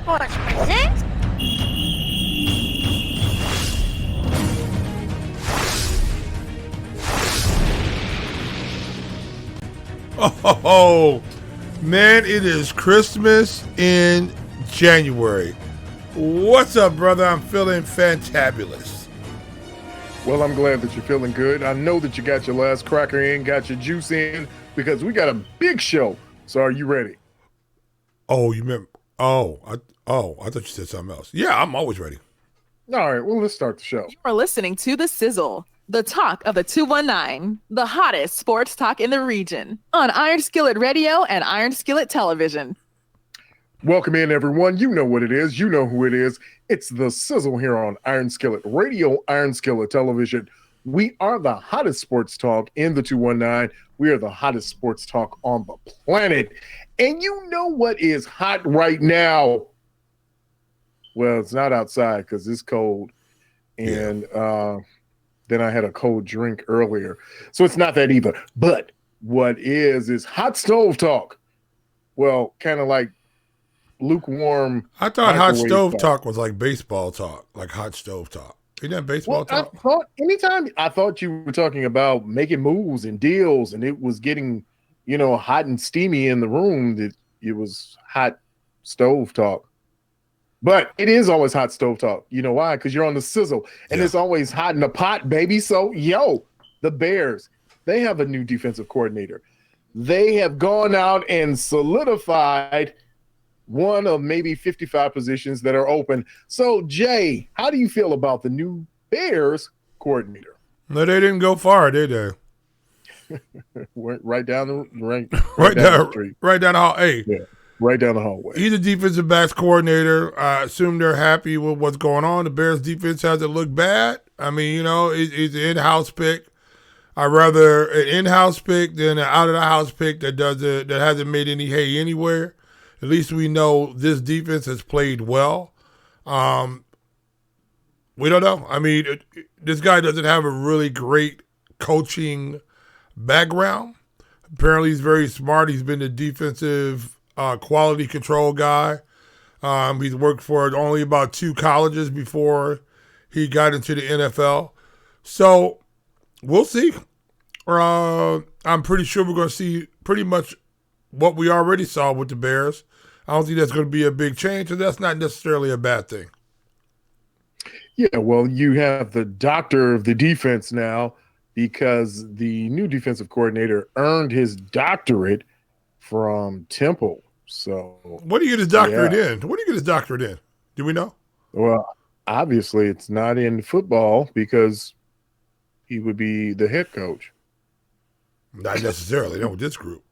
Sports presents. Oh, man, it is Christmas in January. What's up, brother? I'm feeling fantabulous. Well, I'm glad that you're feeling good. I know that you got your last cracker in, got your juice in, because we got a big show. So are you ready? Oh, you remember? I thought you said something else. Yeah, I'm always ready. All right, well, let's start the show. You are listening to The Sizzle, the talk of the 219, the hottest sports talk in the region, on Iron Skillet Radio and Iron Skillet Television. Welcome in, everyone. You know what it is. You know who it is. It's The Sizzle here on Iron Skillet Radio, Iron Skillet Television. We are the hottest sports talk in the 219. We are the hottest sports talk on the planet. And you know what is hot right now? Well, it's not outside because it's cold. And then I had a cold drink earlier. So it's not that either. But what is hot stove talk. Well, kind of like lukewarm. I thought hot stove talk was like baseball talk, like hot stove talk. Isn't that baseball talk? I thought you were talking about making moves and deals, and it was getting, hot and steamy in the room, that it was hot stove talk. But it is always hot stove talk. You know why? Because you're on the sizzle, and it's always hot in the pot, baby. So, the Bears, they have a new defensive coordinator. They have gone out and solidified one of maybe 55 positions that are open. So, Jay, how do you feel about the new Bears coordinator? No, they didn't go far, did they? right down the street. Right down the hall. Hey, right down the hallway. He's a defensive backs coordinator. I assume they're happy with what's going on. The Bears defense hasn't looked bad. I mean, it's an in-house pick. I'd rather an in-house pick than an out-of-the-house pick that hasn't made any hay anywhere. At least we know this defense has played well. We don't know. I mean, this guy doesn't have a really great coaching background. Apparently, he's very smart. He's been a defensive quality control guy. He's worked for only about 2 colleges before he got into the NFL. So we'll see. I'm pretty sure we're going to see pretty much what we already saw with the Bears. I don't think that's going to be a big change, and that's not necessarily a bad thing. Yeah, well, you have the doctor of the defense now, because the new defensive coordinator earned his doctorate from Temple. So what do you get his doctorate in? What do you get his doctorate in? Do we know? Well, obviously it's not in football, because he would be the head coach. Not necessarily, not with this group.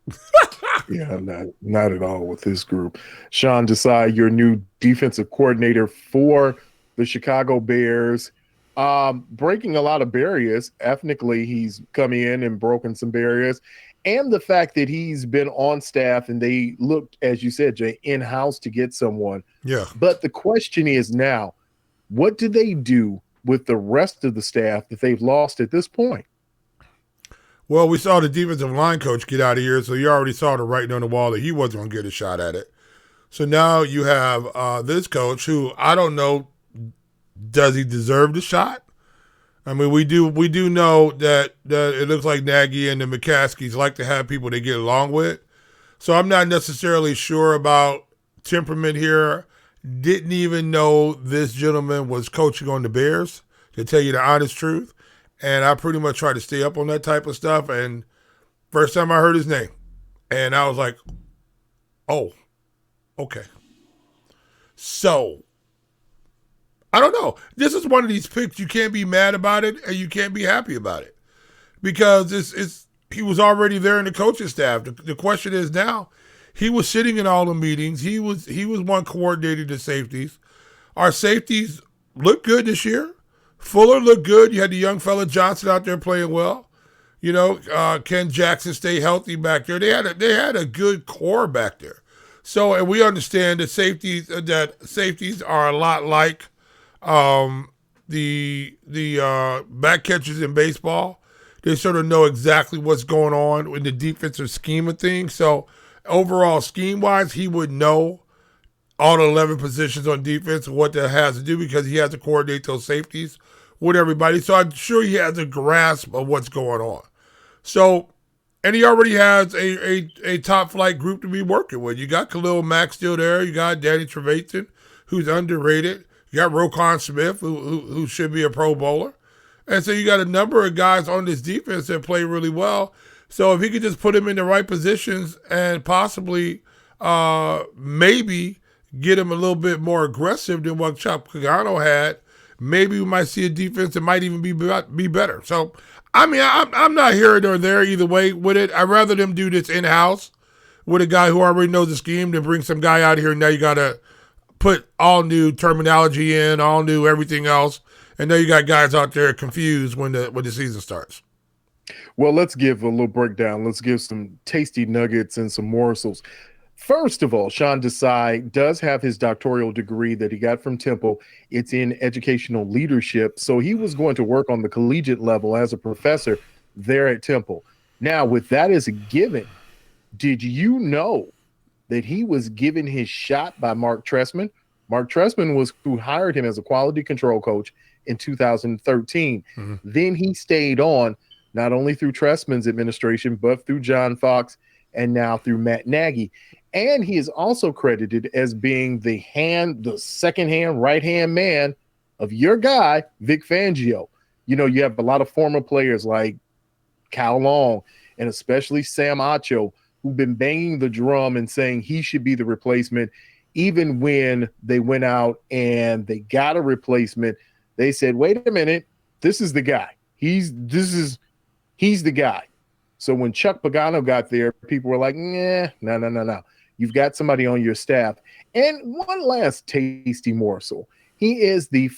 Yeah, not at all with this group. Sean Desai, your new defensive coordinator for the Chicago Bears, breaking a lot of barriers. Ethnically, he's come in and broken some barriers. And the fact that he's been on staff and they looked, as you said, Jay, in-house to get someone. Yeah. But the question is now, what do they do with the rest of the staff that they've lost at this point? Well, we saw the defensive line coach get out of here, so you already saw the writing on the wall that he wasn't going to get a shot at it. So now you have this coach who, I don't know, does he deserve the shot? I mean, we do know that it looks like Nagy and the McCaskies like to have people they get along with. So I'm not necessarily sure about temperament here. Didn't even know this gentleman was coaching on the Bears, to tell you the honest truth. And I pretty much try to stay up on that type of stuff. And first time I heard his name, and I was like, oh, okay. So, I don't know. This is one of these picks you can't be mad about it and you can't be happy about it. Because he was already there in the coaching staff. The question is now, he was sitting in all the meetings. He was one coordinating the safeties. Our safeties looked good this year. Fuller looked good. You had the young fella Johnson out there playing well. Ken Jackson stayed healthy back there. They had a good core back there. So, and we understand that safeties are a lot like the back catchers in baseball. They sort of know exactly what's going on in the defensive scheme of things. So overall scheme-wise, he would know all the 11 positions on defense and what that has to do because he has to coordinate those safeties with everybody. So I'm sure he has a grasp of what's going on. So, and he already has a top flight group to be working with. You got Khalil Mack still there. You got Danny Trevathan, who's underrated. You got Roquan Smith, who should be a Pro Bowler. And so you got a number of guys on this defense that play really well. So if he could just put him in the right positions and possibly maybe get him a little bit more aggressive than what Chuck Pagano had, maybe we might see a defense that might even be better. So, I mean, I'm not here nor there either way with it. I'd rather them do this in-house with a guy who already knows the scheme than bring some guy out here and now you got to put all new terminology in, all new everything else, and now you got guys out there confused when the season starts. Well, let's give a little breakdown. Let's give some tasty nuggets and some morsels. First of all, Sean Desai does have his doctoral degree that he got from Temple. It's in educational leadership. So he was going to work on the collegiate level as a professor there at Temple. Now, with that as a given, did you know that he was given his shot by Mark Trestman? Mark Trestman was who hired him as a quality control coach in 2013. Mm-hmm. Then he stayed on not only through Trestman's administration, but through John Fox and now through Matt Nagy. And he is also credited as being the second-hand, right-hand man of your guy, Vic Fangio. You know, you have a lot of former players like Cal Long and especially Sam Acho who've been banging the drum and saying he should be the replacement. Even when they went out and they got a replacement, they said, wait a minute, this is the guy. He's the guy. So when Chuck Pagano got there, people were like, no. You've got somebody on your staff. And one last tasty morsel. He is the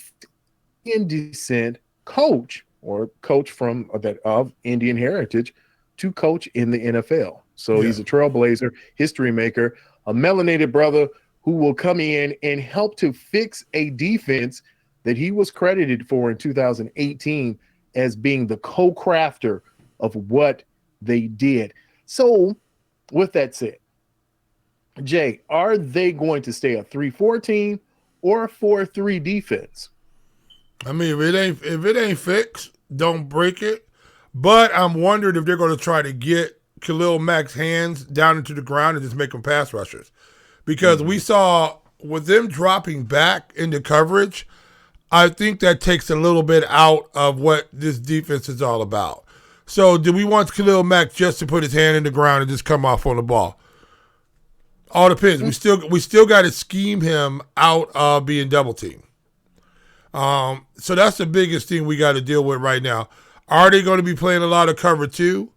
Indian descent coach or coach of Indian heritage to coach in the NFL. So He's a trailblazer, history maker, a melanated brother who will come in and help to fix a defense that he was credited for in 2018 as being the co-crafter of what they did. So with that said, Jay, are they going to stay a 3-4 team or a 4-3 defense? I mean, if it ain't fixed, don't break it. But I'm wondering if they're going to try to get Khalil Mack's hands down into the ground and just make them pass rushers. Because we saw with them dropping back into coverage, I think that takes a little bit out of what this defense is all about. So do we want Khalil Mack just to put his hand in the ground and just come off on the ball? All depends. We still got to scheme him out of being double teamed. So that's the biggest thing we got to deal with right now. Are they going to be playing a lot of cover 2?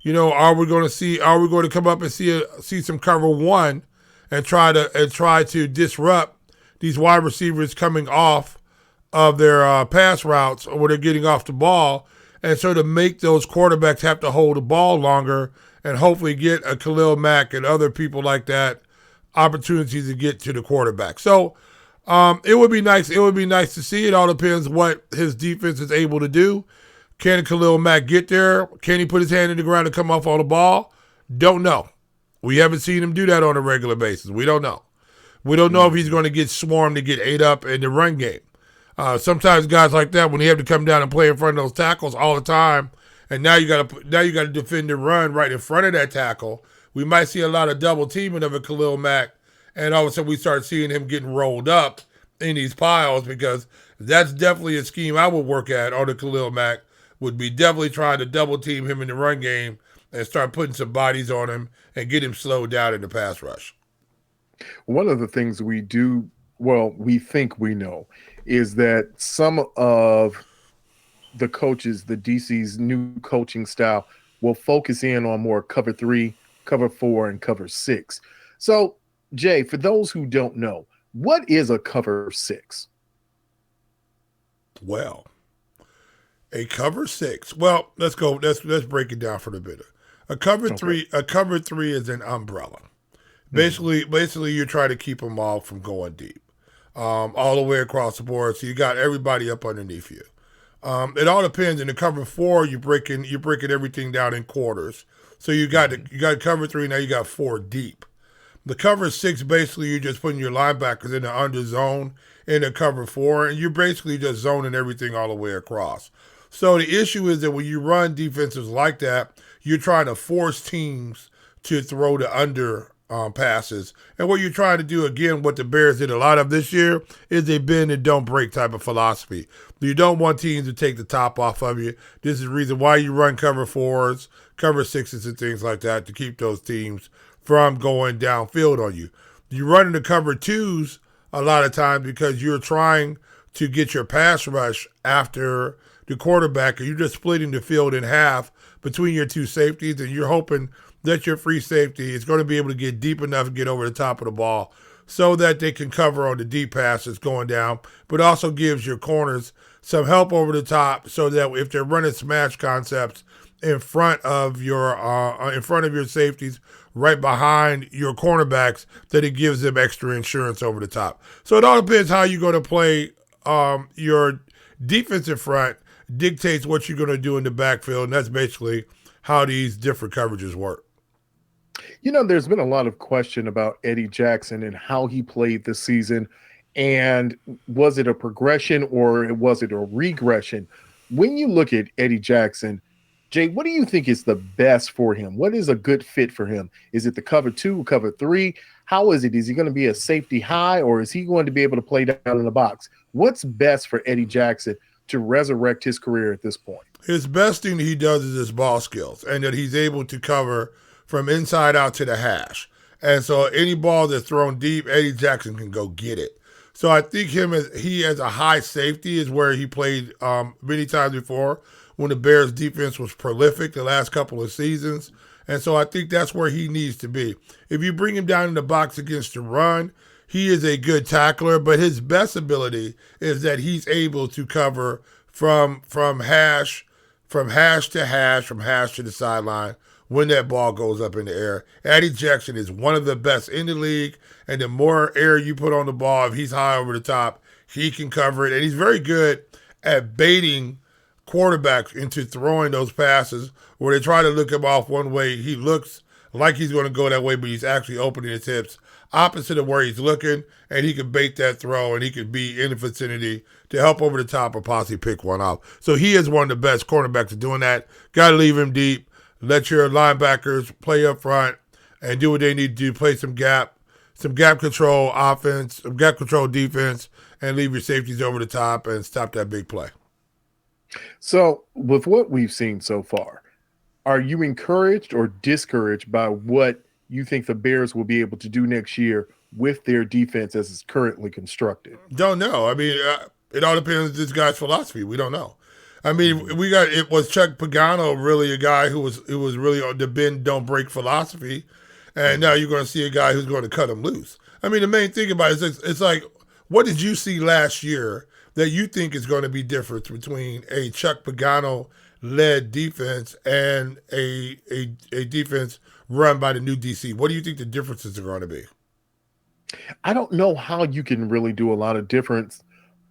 You know, are we going to come up and see some cover 1 and try to disrupt these wide receivers coming off of their pass routes or where they're getting off the ball, and so to make those quarterbacks have to hold the ball longer and hopefully get a Khalil Mack and other people like that opportunities to get to the quarterback. So it would be nice. It would be nice to see. It all depends what his defense is able to do. Can Khalil Mack get there? Can he put his hand in the ground and come off on the ball? Don't know. We haven't seen him do that on a regular basis. We don't know. We don't know if he's going to get swarmed to get ate up in the run game. Sometimes guys like that, when they have to come down and play in front of those tackles all the time, and now you got to defend the run right in front of that tackle, we might see a lot of double teaming of a Khalil Mack, and all of a sudden we start seeing him getting rolled up in these piles, because that's definitely a scheme I would work at on the Khalil Mack, would be definitely trying to double team him in the run game and start putting some bodies on him and get him slowed down in the pass rush. One of the things we think we know, is that some of the coaches, the DC's new coaching style, will focus in on more cover 3, cover 4, and cover 6. So, Jay, for those who don't know, what is a cover 6? Well, a cover 6. Well, let's go. Let's break it down for a bit. A cover 3. A cover 3 is an umbrella. Basically, you're trying to keep them all from going deep, all the way across the board. So you got everybody up underneath you. It all depends. In the cover 4, you're breaking everything down in quarters. So you got cover 3. Now you got 4 deep. The cover 6, basically, you're just putting your linebackers in the under zone in the cover 4, and you're basically just zoning everything all the way across. So the issue is that when you run defenses like that, you're trying to force teams to throw the under passes. And what you're trying to do, again, what the Bears did a lot of this year, is a bend and don't break type of philosophy. You don't want teams to take the top off of you. This is the reason why you run cover 4s, cover 6s, and things like that, to keep those teams from going downfield on you. You run into cover 2s a lot of times because you're trying to get your pass rush after the quarterback, and you're just splitting the field in half between your two safeties, and you're hoping that your free safety is going to be able to get deep enough and get over the top of the ball so that they can cover on the deep passes going down, but also gives your corners some help over the top so that if they're running smash concepts in front of your safeties, right behind your cornerbacks, that it gives them extra insurance over the top. So it all depends how you're going to play. Your defensive front dictates what you're going to do in the backfield, and that's basically how these different coverages work. You know, there's been a lot of question about Eddie Jackson and how he played this season, and was it a progression or was it a regression? When you look at Eddie Jackson, Jay, what do you think is the best for him? What is a good fit for him? Is it the cover 2, cover 3? How is it? Is he going to be a safety high, or is he going to be able to play down in the box? What's best for Eddie Jackson to resurrect his career at this point? His best thing that he does is his ball skills, and that he's able to cover from inside out to the hash. And so any ball that's thrown deep, Eddie Jackson can go get it. So I think he as a high safety is where he played many times before when the Bears defense was prolific the last couple of seasons. And so I think that's where he needs to be. If you bring him down in the box against the run, he is a good tackler, but his best ability is that he's able to cover from hash to hash, from hash to the sideline when that ball goes up in the air. Eddie Jackson is one of the best in the league, and the more air you put on the ball, if he's high over the top, he can cover it. And he's very good at baiting quarterbacks into throwing those passes where they try to look him off one way. He looks like he's going to go that way, but he's actually opening his hips opposite of where he's looking, and he can bait that throw, and he can be in the vicinity to help over the top or possibly pick one off. So he is one of the best cornerbacks at doing that. Got to leave him deep. Let your linebackers play up front and do what they need to do. Play some gap control offense, some gap control defense, and leave your safeties over the top and stop that big play. So with what we've seen so far, are you encouraged or discouraged by what you think the Bears will be able to do next year with their defense as it's currently constructed? Don't know. I mean, it all depends on this guy's philosophy. We don't know. I mean, was Chuck Pagano really a guy who was really on the bend, don't break philosophy, and now you're going to see a guy who's going to cut him loose. I mean, the main thing about it is it's like, what did you see last year that you think is going to be different between a Chuck Pagano-led defense and a defense run by the new DC? What do you think the differences are going to be? I don't know how you can really do a lot of difference.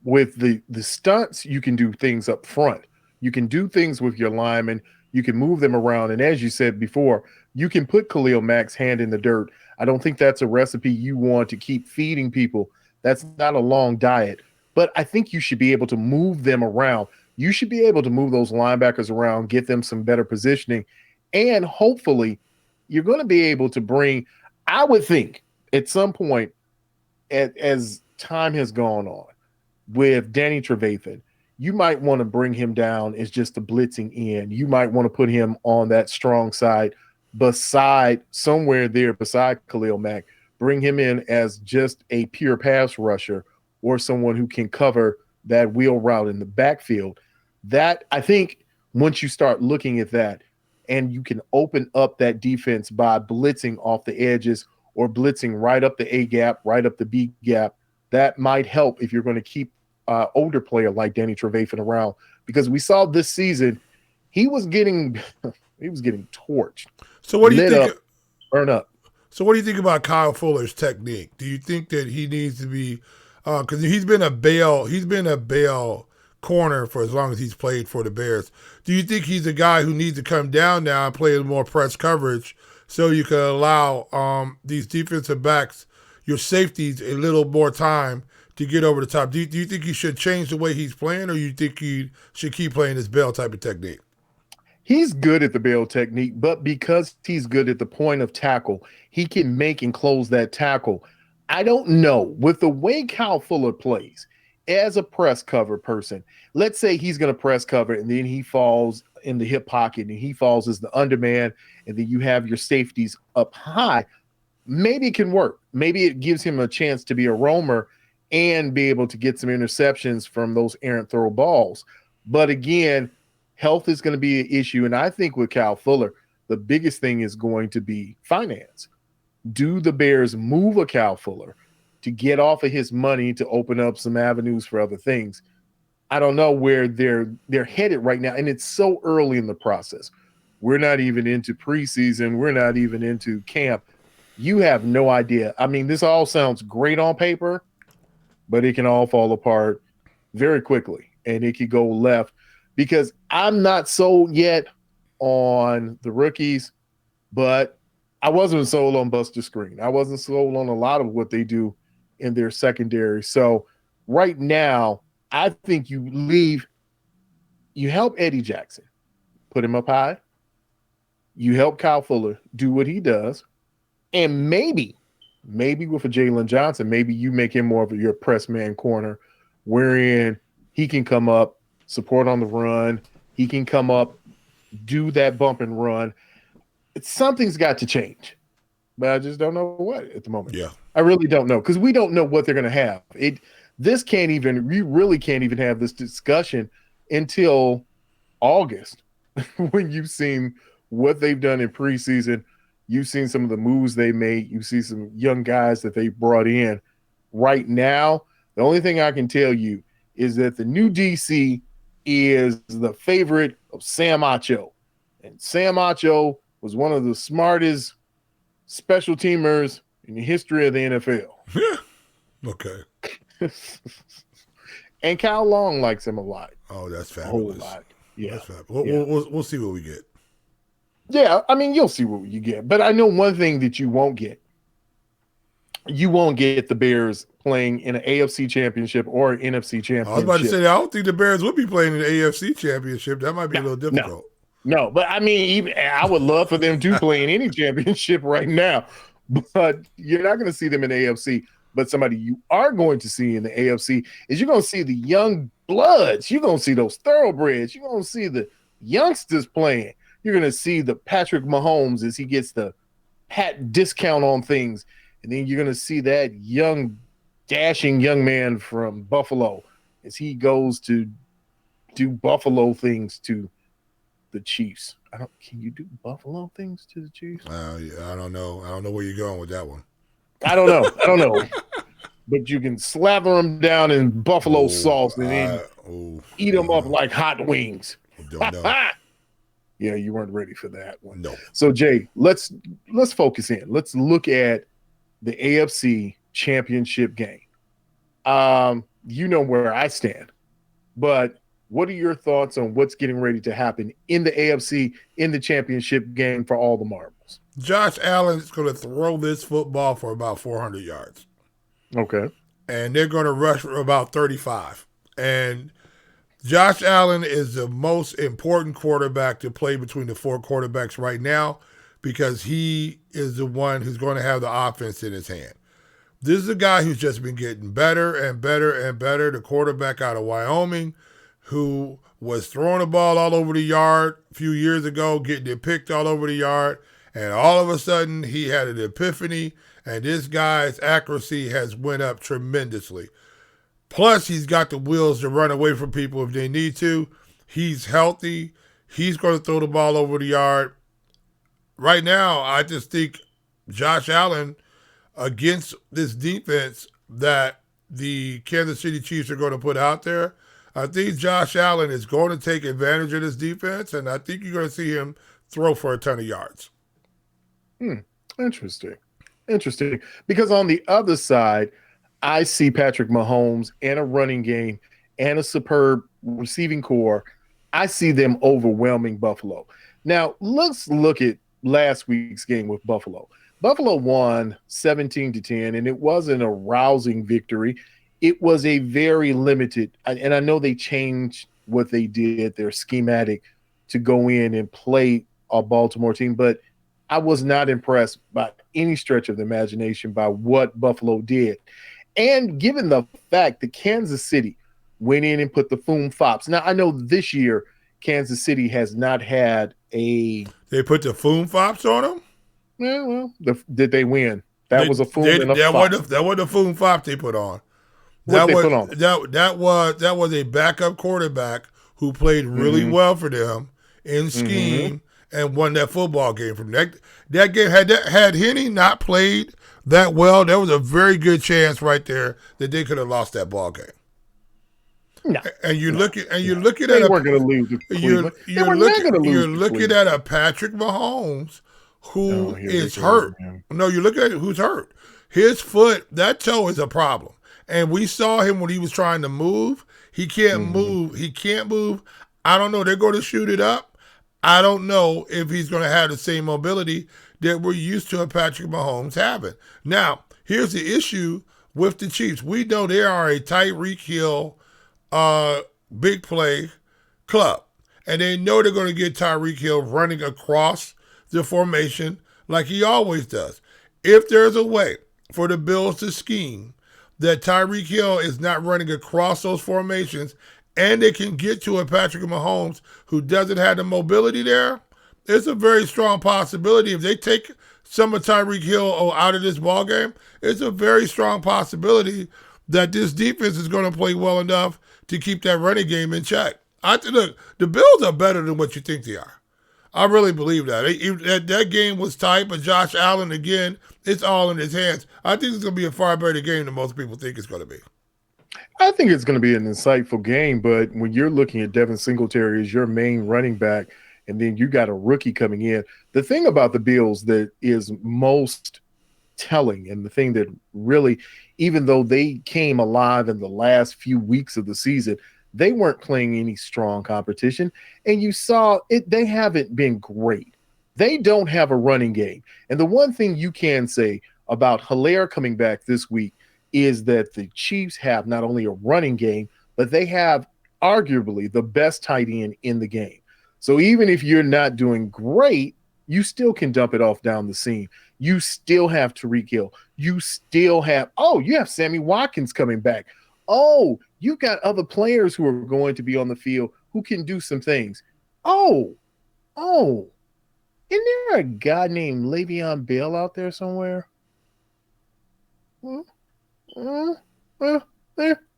With the stunts, you can do things up front. You can do things with your linemen. You can move them around. And as you said before, you can put Khalil Mack's hand in the dirt. I don't think that's a recipe you want to keep feeding people. That's not a long diet. But I think you should be able to move them around. You should be able to move those linebackers around, get them some better positioning. And hopefully you're going to be able to bring, I would think, at some point, as time has gone on, with Danny Trevathan, you might want to bring him down as just a blitzing end. You might want to put him on that strong side somewhere there beside Khalil Mack. Bring him in as just a pure pass rusher or someone who can cover that wheel route in the backfield. That, I think, once you start looking at that and you can open up that defense by blitzing off the edges or blitzing right up the A gap, right up the B gap, that might help if you're going to keep older player like Danny Trevathan around, because we saw this season he was getting torched. So what do you think? Burn up. So what do you think about Kyle Fuller's technique? Do you think that he needs to be because he's been a bail corner for as long as he's played for the Bears? Do you think he's a guy who needs to come down now and play more press coverage so you can allow these defensive backs, your safeties, a little more time to get over the top. Do you think he should change the way he's playing, or you think he should keep playing this Bell type of technique? He's good at the bail technique, but because he's good at the point of tackle, he can make and close that tackle. I don't know. With the way Kyle Fuller plays as a press cover person, let's say he's going to press cover and then he falls in the hip pocket and he falls as the underman, and then you have your safeties up high. Maybe it can work. Maybe it gives him a chance to be a roamer and be able to get some interceptions from those errant throw balls. But again, health is going to be an issue. And I think with Kyle Fuller, the biggest thing is going to be finance. Do the Bears move a Kyle Fuller to get off of his money to open up some avenues for other things? I don't know where they're headed right now. And it's so early in the process. We're not even into preseason. We're not even into camp. You have no idea. I mean, this all sounds great on paper, but it can all fall apart very quickly. And it could go left. Because I'm not sold yet on the rookies, but I wasn't sold on Buster Screen. I wasn't sold on a lot of what they do in their secondary. So right now, I think you help Eddie Jackson, put him up high. You help Kyle Fuller do what he does. And maybe with a Jalen Johnson, maybe you make him more of your press man corner, wherein he can come up, support on the run. He can come up, do that bump and run. Something's got to change, but I just don't know what at the moment. Yeah, I really don't know, because we don't know what they're going to have. We really can't even have this discussion until August when you've seen what they've done in preseason. You've seen some of the moves they made. You see some young guys that they brought in. Right now, the only thing I can tell you is that the new DC is the favorite of Sam Acho. And Sam Acho was one of the smartest special teamers in the history of the NFL. Yeah. Okay. And Kyle Long likes him a lot. Oh, that's fabulous. A whole lot. Yeah. That's fabulous. We'll see what we get. Yeah, I mean, you'll see what you get. But I know one thing that you won't get. You won't get the Bears playing in an AFC championship or an NFC championship. I was about to say, I don't think the Bears would be playing in the AFC championship. That might be a little difficult. No, but I mean, I would love for them to play in any championship right now. But you're not going to see them in the AFC. But somebody you are going to see in the AFC is you're going to see the young bloods. You're going to see those thoroughbreds. You're going to see the youngsters playing. You're going to see the Patrick Mahomes as he gets the pat discount on things. And then you're going to see that young, dashing young man from Buffalo as he goes to do Buffalo things to the Chiefs. Can you do Buffalo things to the Chiefs? Yeah, I don't know. I don't know where you're going with that one. I don't know. But you can slather them down in buffalo sauce and then eat them up like hot wings. Don't know. Yeah, you weren't ready for that one. No. So Jay, let's focus in. Let's look at the AFC Championship game. You know where I stand, but what are your thoughts on what's getting ready to happen in the AFC in the championship game for all the marbles? Josh Allen is going to throw this football for about 400 yards. Okay. And they're going to rush for about 35. And Josh Allen is the most important quarterback to play between the four quarterbacks right now because he is the one who's going to have the offense in his hand. This is a guy who's just been getting better and better and better. The quarterback out of Wyoming who was throwing the ball all over the yard a few years ago, getting it picked all over the yard. And all of a sudden, he had an epiphany, and this guy's accuracy has went up tremendously. Plus, he's got the wheels to run away from people if they need to. He's healthy. He's going to throw the ball over the yard. Right now, I just think Josh Allen, against this defense that the Kansas City Chiefs are going to put out there, I think Josh Allen is going to take advantage of this defense, and I think you're going to see him throw for a ton of yards. Interesting. Because on the other side, I see Patrick Mahomes and a running game and a superb receiving core. I see them overwhelming Buffalo. Now, let's look at last week's game with Buffalo. Buffalo won 17-10, and it wasn't a rousing victory. It was a very limited, and I know they changed what they did, their schematic, to go in and play a Baltimore team, but I was not impressed by any stretch of the imagination by what Buffalo did. And given the fact that Kansas City went in and put the Foom Fops. Now, I know this year Kansas City has not had a... They put the Foom Fops on them? Yeah, well, did they win? That was a Foom and a Fop. That wasn't a Foom Fop they put on. What they put on? That was a backup quarterback who played really well for them in scheme and won that football game from that game. Had Henny not played that well, there was a very good chance right there that they could have lost that ball game. No, and you're looking they at weren't going to lose to Cleveland. You're looking at a Patrick Mahomes who is hurt. No, you're looking at who's hurt. His foot, that toe is a problem. And we saw him when he was trying to move. He can't move. He can't move. I don't know. They're going to shoot it up. I don't know if he's going to have the same mobility that we're used to a Patrick Mahomes having. Now, here's the issue with the Chiefs. We know they are a Tyreek Hill big play club. And they know they're going to get Tyreek Hill running across the formation like he always does. If there's a way for the Bills to scheme that Tyreek Hill is not running across those formations and they can get to a Patrick Mahomes who doesn't have the mobility there, it's a very strong possibility. If they take some of Tyreek Hill out of this ballgame, it's a very strong possibility that this defense is going to play well enough to keep that running game in check. Look, the Bills are better than what you think they are. I really believe that. That game was tight, but Josh Allen, again, it's all in his hands. I think it's going to be a far better game than most people think it's going to be. I think it's going to be an insightful game, but when you're looking at Devin Singletary as your main running back, and then you got a rookie coming in, the thing about the Bills that is most telling, and the thing that really, even though they came alive in the last few weeks of the season, they weren't playing any strong competition, and you saw it. They haven't been great. They don't have a running game. And the one thing you can say about Hilaire coming back this week is that the Chiefs have not only a running game, but they have arguably the best tight end in the game. So even if you're not doing great, you still can dump it off down the seam. You still have Tyreek Hill. You still have, you have Sammy Watkins coming back. Oh, you've got other players who are going to be on the field who can do some things. Isn't there a guy named Le'Veon Bell out there somewhere?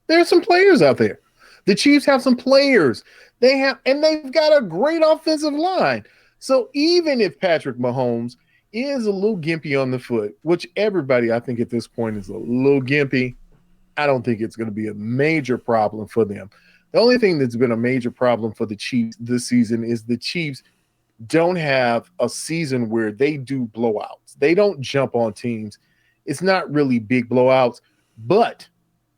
There's some players out there. The Chiefs have some players. They've got a great offensive line. So even if Patrick Mahomes is a little gimpy on the foot, which everybody I think at this point is a little gimpy, I don't think it's going to be a major problem for them. The only thing that's been a major problem for the Chiefs this season is the Chiefs don't have a season where they do blowouts. They don't jump on teams. It's not really big blowouts. But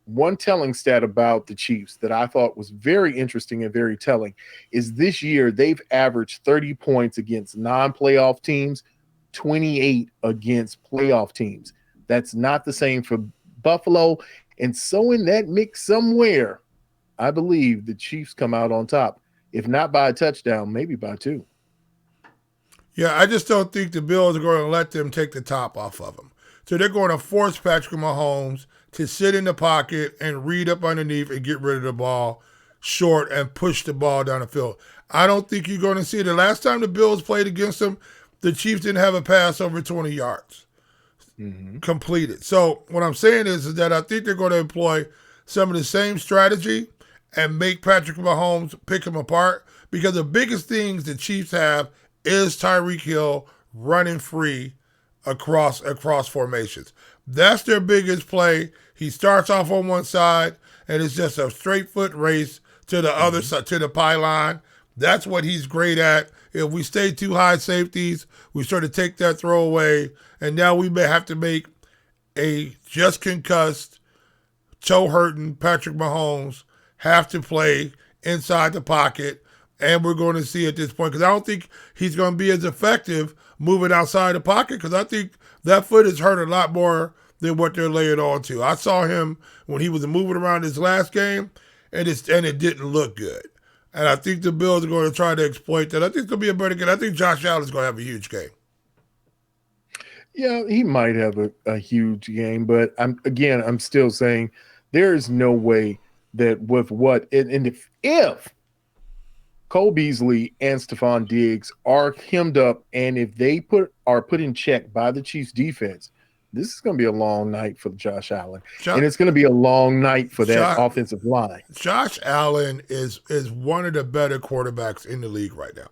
one telling stat about the Chiefs that I thought was very interesting and very telling is this year they've averaged 30 points against non-playoff teams, 28 against playoff teams. That's not the same for Buffalo. And so in that mix somewhere, I believe the Chiefs come out on top. If not by a touchdown, maybe by two. Yeah, I just don't think the Bills are going to let them take the top off of them. So they're going to force Patrick Mahomes to sit in the pocket and read up underneath and get rid of the ball short and push the ball down the field. I don't think you're going to see it. The last time the Bills played against them, the Chiefs didn't have a pass over 20 yards completed. So what I'm saying is that I think they're going to employ some of the same strategy and make Patrick Mahomes pick him apart, because the biggest things the Chiefs have is Tyreek Hill running free across formations. That's their biggest play. He starts off on one side, and it's just a straight foot race to the other side, to the pylon. That's what he's great at. If we stay too high safeties, we sort of take that throw away, and now we may have to make a just concussed, toe-hurting Patrick Mahomes have to play inside the pocket, and we're going to see at this point, because I don't think he's going to be as effective moving outside the pocket because I think that foot is hurt a lot more than what they're laying on to. I saw him when he was moving around his last game, and it didn't look good. And I think the Bills are going to try to exploit that. I think it's going to be a better game. I think Josh Allen's going to have a huge game. Yeah, he might have a huge game, but I'm still saying there is no way that with what and if Cole Beasley and Stephon Diggs are hemmed up, and if they are put in check by the Chiefs defense, this is going to be a long night for Josh Allen, and it's going to be a long night for that offensive line. Josh Allen is one of the better quarterbacks in the league right now,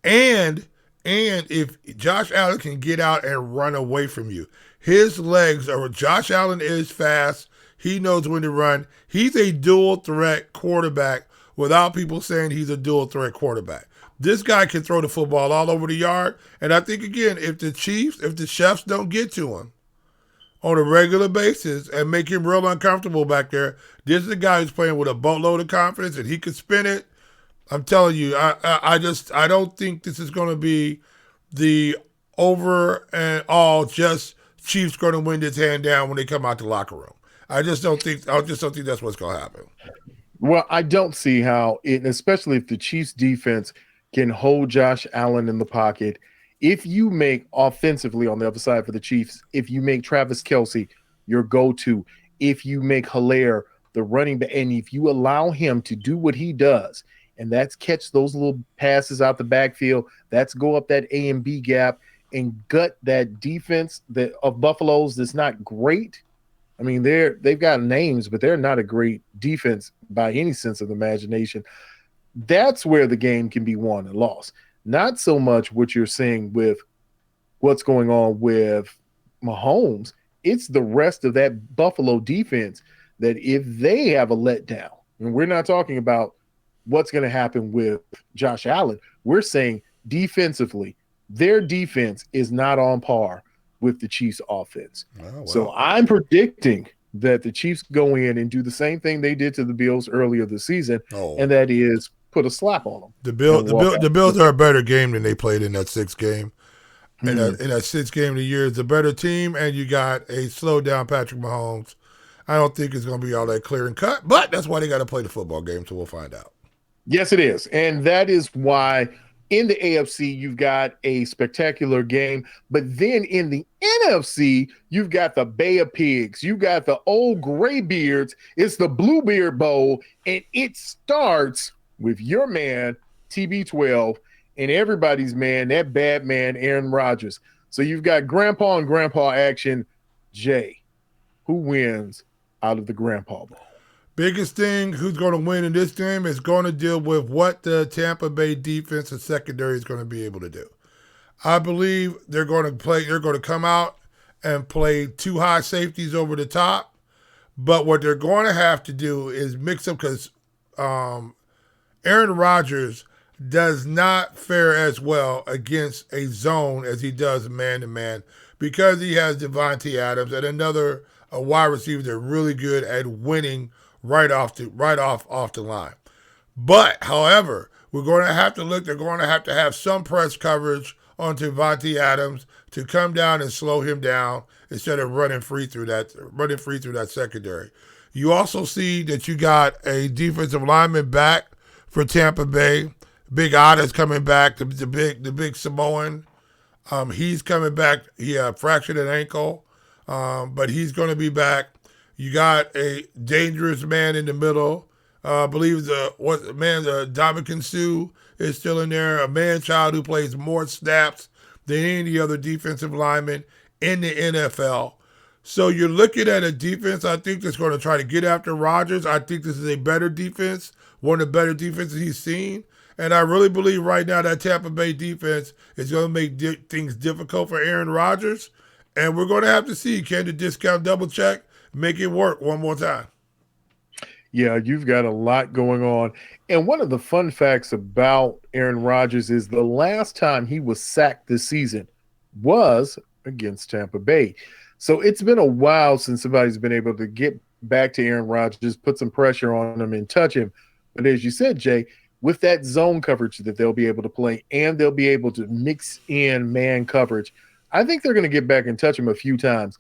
and if Josh Allen can get out and run away from you, his legs are. Josh Allen is fast. He knows when to run. He's a dual threat quarterback without people saying he's a dual threat quarterback. This guy can throw the football all over the yard. And I think, again, if the chefs don't get to him on a regular basis and make him real uncomfortable back there, this is a guy who's playing with a boatload of confidence and he can spin it. I'm telling you, I don't think this is going to be the over and all just Chiefs going to win this hand down when they come out the locker room. I just don't think that's what's going to happen. Well, I don't see how especially if the Chiefs defense can hold Josh Allen in the pocket. If you make offensively on the other side for the Chiefs, if you make Travis Kelce your go-to, if you make Hilaire the running back, and if you allow him to do what he does, and that's catch those little passes out the backfield, that's go up that A and B gap and gut that defense of Buffalo's that's not great. I mean, they've got names, but they're not a great defense by any sense of the imagination. That's where the game can be won and lost. Not so much what you're seeing with what's going on with Mahomes. It's the rest of that Buffalo defense that if they have a letdown, and we're not talking about what's going to happen with Josh Allen, we're saying defensively, their defense is not on par with the Chiefs offense. Oh, wow. So I'm predicting that the Chiefs go in and do the same thing they did to the Bills earlier this season, and that is put a slap on them. The Bills are a better game than they played in that sixth game. In that sixth game of the year, it's a better team, and you got a slowed down Patrick Mahomes. I don't think it's going to be all that clear and cut, but that's why they got to play the football game, so we'll find out. Yes, it is. And that is why in the AFC, you've got a spectacular game. But then in the NFC, you've got the Bay of Pigs. You've got the old graybeards. It's the Bluebeard Bowl. And it starts with your man, TB12, and everybody's man, that bad man, Aaron Rodgers. So you've got grandpa and grandpa action. Jay, who wins out of the Grandpa Bowl? Biggest thing, who's going to win in this game is going to deal with what the Tampa Bay defense and secondary is going to be able to do. I believe they're going to come out and play two high safeties over the top. But what they're going to have to do is mix up because Aaron Rodgers does not fare as well against a zone as he does man-to-man because he has Devontae Adams and a wide receiver that's really good at winning right off the line. But, however, we're going to have to look. They're going to have some press coverage on Devontae Adams to come down and slow him down instead of running free through that secondary. You also see that you got a defensive lineman back for Tampa Bay. Big Otta's coming back. The big Samoan. He's coming back. He fractured an ankle, but he's going to be back. You got a dangerous man in the middle. I believe Dominican Sue is still in there. A man-child who plays more snaps than any other defensive lineman in the NFL. So you're looking at a defense, I think, that's going to try to get after Rodgers. I think this is a better defense, one of the better defenses he's seen. And I really believe right now that Tampa Bay defense is going to make things difficult for Aaron Rodgers. And we're going to have to see, can the discount double check make it work one more time? Yeah, you've got a lot going on. And one of the fun facts about Aaron Rodgers is the last time he was sacked this season was against Tampa Bay. So it's been a while since somebody's been able to get back to Aaron Rodgers, put some pressure on him and touch him. But as you said, Jay, with that zone coverage that they'll be able to play, and they'll be able to mix in man coverage, I think they're going to get back and touch him a few times.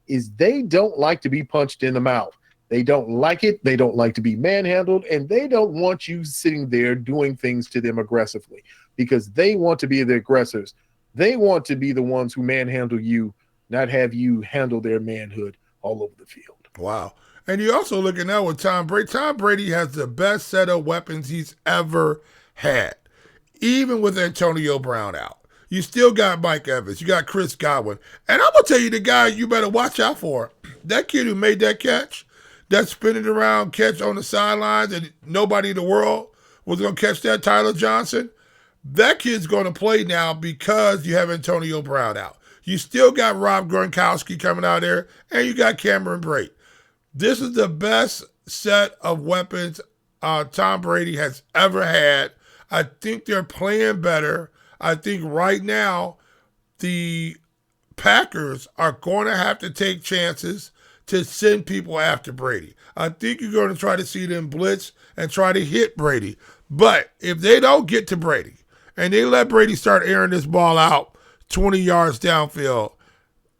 Is they don't like to be punched in the mouth. They don't like it. They don't like to be manhandled, and they don't want you sitting there doing things to them aggressively, because they want to be the aggressors. They want to be the ones who manhandle you, not have you handle their manhood all over the field. Wow. And you're also looking at with Tom Brady. Tom Brady has the best set of weapons he's ever had, even with Antonio Brown out. You still got Mike Evans. You got Chris Godwin. And I'm going to tell you the guy you better watch out for. That kid who made that catch, that spinning around catch on the sidelines, and nobody in the world was going to catch that, Tyler Johnson. That kid's going to play now because you have Antonio Brown out. You still got Rob Gronkowski coming out there, and you got Cameron Brate. This is the best set of weapons Tom Brady has ever had. I think they're playing better. I think right now the Packers are going to have to take chances to send people after Brady. I think you're going to try to see them blitz and try to hit Brady. But if they don't get to Brady and they let Brady start airing this ball out 20 yards downfield,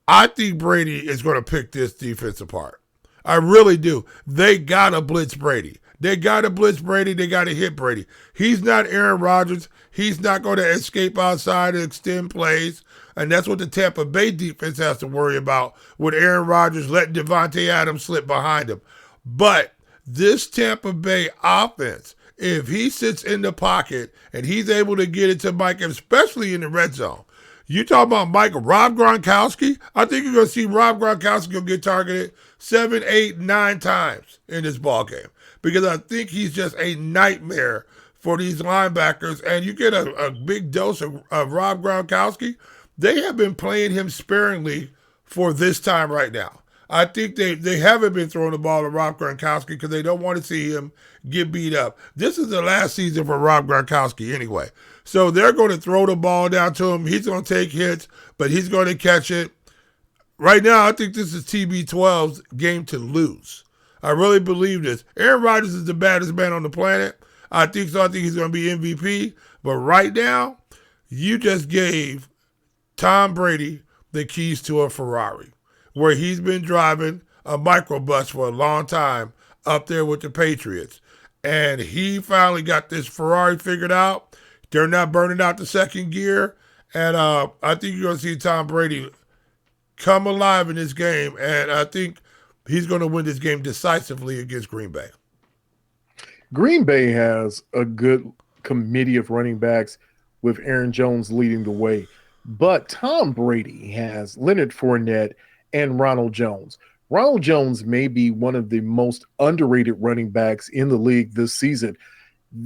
I think Brady is going to pick this defense apart. I really do. They got to blitz Brady. They got to blitz Brady. They got to hit Brady. He's not Aaron Rodgers. He's not going to escape outside and extend plays. And that's what the Tampa Bay defense has to worry about with Aaron Rodgers letting Devontae Adams slip behind him. But this Tampa Bay offense, if he sits in the pocket and he's able to get it to Mike, especially in the red zone, you talk about Rob Gronkowski, I think you're going to see Rob Gronkowski going to get targeted 7, 8, 9 times in this ball game, because I think he's just a nightmare for these linebackers. And you get a big dose of Rob Gronkowski. They have been playing him sparingly for this time right now. I think they haven't been throwing the ball to Rob Gronkowski because they don't want to see him get beat up. This is the last season for Rob Gronkowski anyway. So they're going to throw the ball down to him. He's going to take hits, but he's going to catch it. Right now, I think this is TB12's game to lose. I really believe this. Aaron Rodgers is the baddest man on the planet. I think so. I think he's going to be MVP. But right now, you just gave Tom Brady the keys to a Ferrari, where he's been driving a microbus for a long time up there with the Patriots. And he finally got this Ferrari figured out. They're not burning out the second gear. And I think you're going to see Tom Brady come alive in this game. And I think he's going to win this game decisively against Green Bay. Green Bay has a good committee of running backs with Aaron Jones leading the way. But Tom Brady has Leonard Fournette and Ronald Jones. Ronald Jones may be one of the most underrated running backs in the league this season.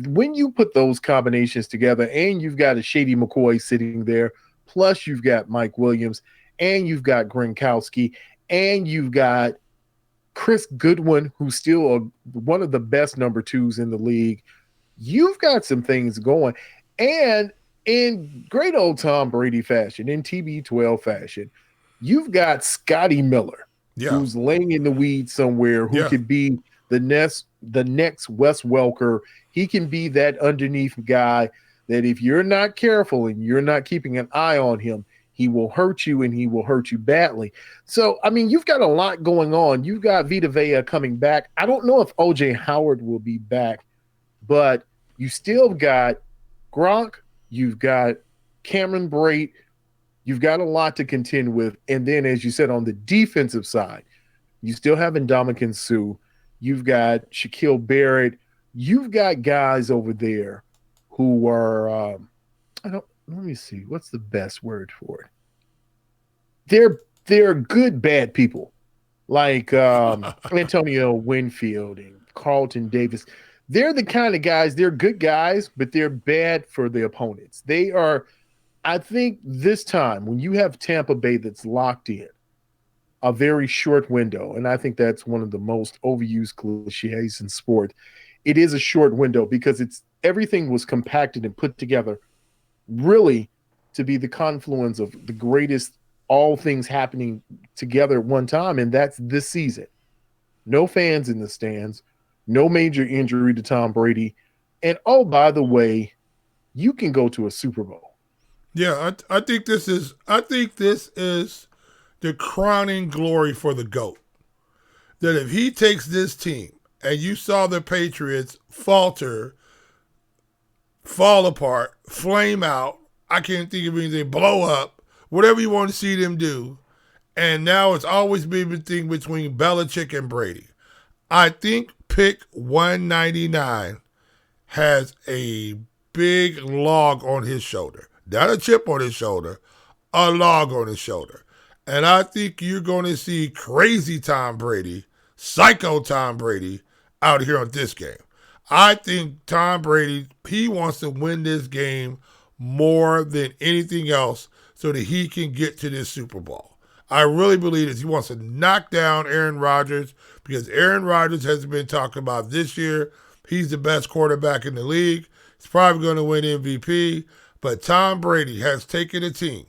When you put those combinations together, and you've got a Shady McCoy sitting there, plus you've got Mike Williams, and you've got Gronkowski, and you've got Chris Goodwin, who's still one of the best number twos in the league, you've got some things going. And in great old Tom Brady fashion, in TB12 fashion, you've got Scotty Miller, who's laying in the weeds somewhere, who could be the next Wes Welker. He can be that underneath guy that if you're not careful and you're not keeping an eye on him, he will hurt you, and he will hurt you badly. So, I mean, you've got a lot going on. You've got Vita Vea coming back. I don't know if O.J. Howard will be back, but you still got Gronk. You've got Cameron Brate. You've got a lot to contend with. And then, as you said, on the defensive side, you still have Ndamukong Suh. You've got Shaquille Barrett. You've got guys over there who are let me see. What's the best word for it? They're good, bad people, like Antonio Winfield and Carlton Davis. They're the kind of guys, they're good guys, but they're bad for the opponents. They are, I think this time, when you have Tampa Bay that's locked in a very short window, and I think that's one of the most overused cliches in sport, it is a short window because everything was compacted and put together really to be the confluence of the greatest all things happening together at one time, and that's this season. No fans in the stands, no major injury to Tom Brady. And oh, by the way, you can go to a Super Bowl. Yeah, I think this is the crowning glory for the GOAT. That if he takes this team, and you saw the Patriots falter, fall apart, flame out, I can't think of anything, blow up, whatever you want to see them do, and now it's always been the thing between Belichick and Brady. I think pick 199 has a big log on his shoulder. Not a chip on his shoulder, a log on his shoulder. And I think you're going to see crazy Tom Brady, psycho Tom Brady out here on this game. I think Tom Brady, he wants to win this game more than anything else so that he can get to this Super Bowl. I really believe this. He wants to knock down Aaron Rodgers because Aaron Rodgers has been talking about this year. He's the best quarterback in the league. He's probably going to win MVP. But Tom Brady has taken a team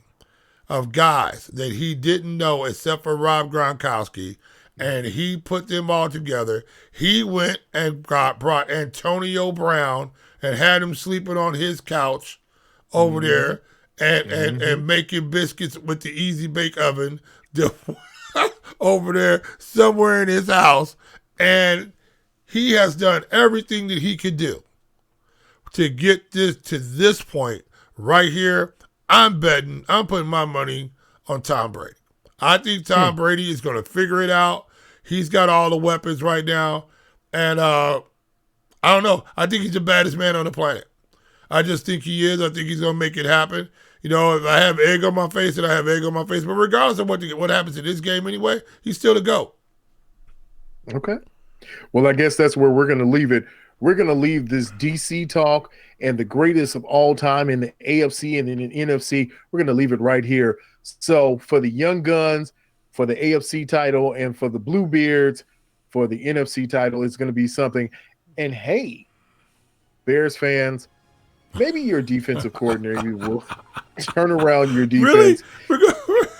of guys that he didn't know except for Rob Gronkowski, and he put them all together. He went and brought Antonio Brown and had him sleeping on his couch over there and making biscuits with the Easy Bake Oven over there somewhere in his house. And he has done everything that he could do to get this to this point right here. I'm putting my money on Tom Brady. I think Tom Brady is going to figure it out. He's got all the weapons right now. And I don't know. I think he's the baddest man on the planet. I just think he is. I think he's going to make it happen. You know, if I have egg on my face, then I have egg on my face. But regardless of what happens in this game anyway, he's still the GOAT. Okay. Well, I guess that's where we're going to leave it. We're going to leave this DC talk and the greatest of all time in the AFC and in the NFC. We're going to leave it right here. So for the Young Guns, for the AFC title, and for the Bluebeards, for the NFC title, it's going to be something. And hey, Bears fans, maybe your defensive coordinator will turn around your defense. Really?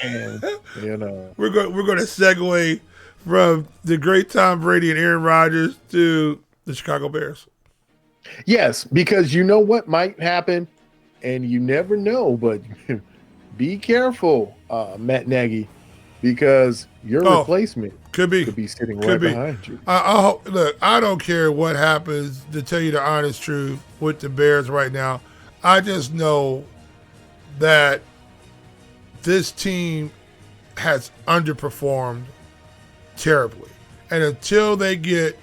And, you know. We're going to segue from the great Tom Brady and Aaron Rodgers to the Chicago Bears. Yes, because you know what might happen, and you never know, but be careful, Matt Nagy, because your replacement could be sitting right behind you. Look, I don't care what happens, to tell you the honest truth, with the Bears right now. I just know that this team has underperformed terribly. And until they get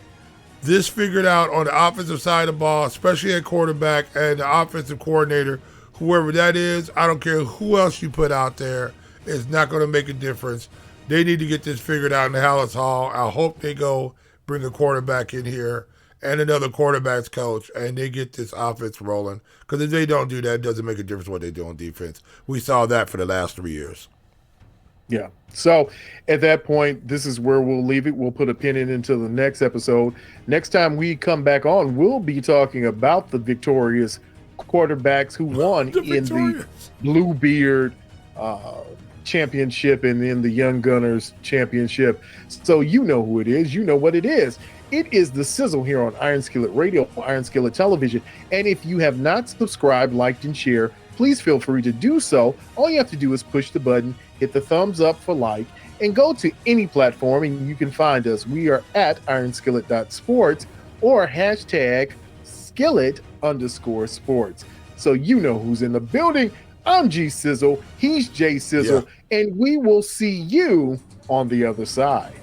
this figured out on the offensive side of the ball, especially at quarterback and the offensive coordinator, whoever that is, I don't care who else you put out there, it's not going to make a difference. They need to get this figured out in the Hallis Hall. I hope they go bring a quarterback in here and another quarterback's coach, and they get this offense rolling. Because if they don't do that, it doesn't make a difference what they do on defense. We saw that for the last 3 years. Yeah. So at that point, this is where we'll leave it. We'll put a pin in until the next episode. Next time we come back on, we'll be talking about the victorious quarterbacks who won in the Bluebeard championship and in the Young Gunners championship. So you know who it is. You know what it is. It is the Sizzle here on Iron Skillet Radio, Iron Skillet Television. And if you have not subscribed, liked, and shared, please feel free to do so. All you have to do is push the button, hit the thumbs up for like, and go to any platform and you can find us. We are at ironskillet.sports or hashtag skillet_sports. So you know who's in the building. I'm G Sizzle. He's J Sizzle. Yeah. And we will see you on the other side.